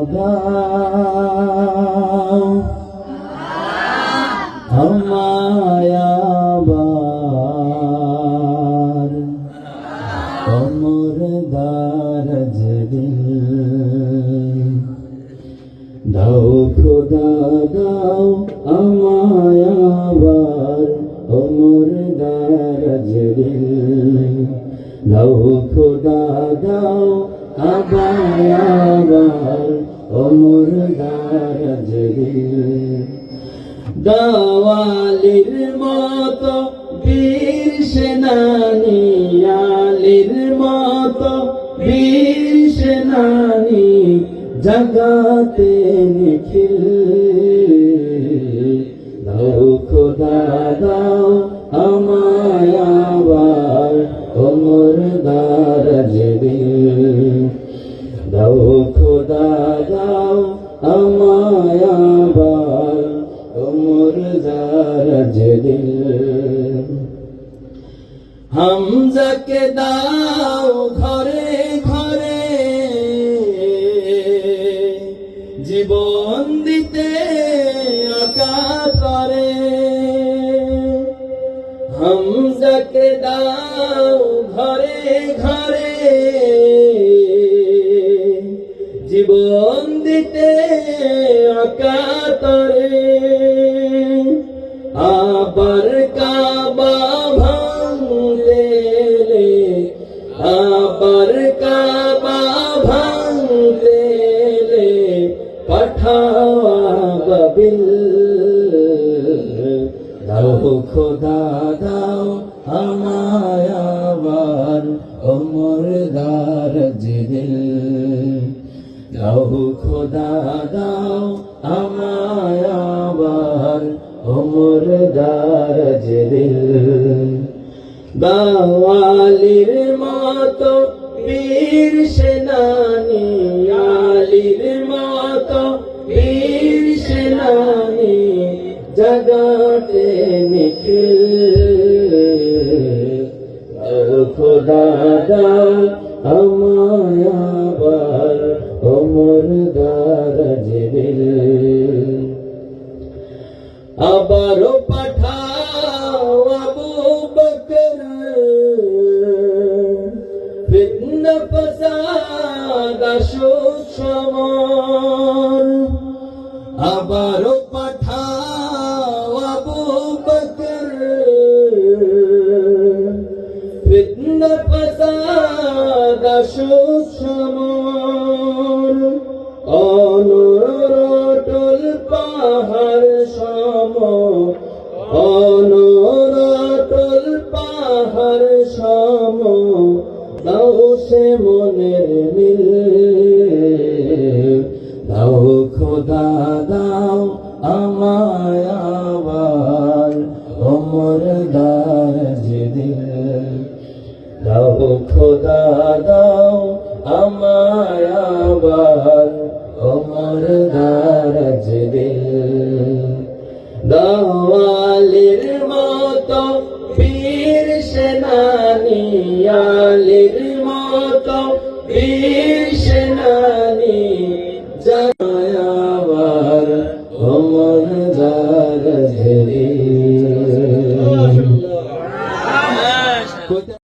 দাও আমায় আবার অমর দারাজ দিল দাও খোদা দাও আমায় আবার অমর দারাজ দিল দাও খোদা দাও আমায় আবার অমর দারাজ দিল দাওয়ালির মতো বীর সেনানী আলীর মতো বীর সেনানী জগাতে নিখিল দাও খোদা দাও আমায় আবার অমর দারাজ দিল দাও খোদা দাও আমায় আবার অমর দারাজ দিল হামজাকে দাও ঘরে ঘরে জীবন দিতে অকাতরে হামজাকে দাও ঘরে ঘরে জীবন দিতে অকাতরে আবার কাবা ভাঙলে আবার কাবা ভাঙলে পাঠাও আবাবিল দাও খোদা দাও আমায় আবার অমর দারাজ দিল দাও খোদা দাও আমায় আবার অমর দারাজ দিল দাওয়ালির মতো বীর সেনানী আলীর মতো বীর সেনানী জগাতে নিখিল দাও খোদা দাও আমায় আবার অমর দারাজ দিল আবারও পাঠাও আবু বকর ফিতনা ফাসাদ আসুক সমর আবারও পাঠাও আবু বকর ফিতনা ফাসাদ আসুক সমর অনরটল পাহাড় সম অনরটল পাহাড় সম দাও সে মনের মিল দাও খোদা দাও আমায় আবার অমর দারাজ দিল দাও খোদা দাও আমায় আবার অমর দারাজ দিল দাওয়ালির মতো বীর সেনানী আলীর মতো বীর সেনানী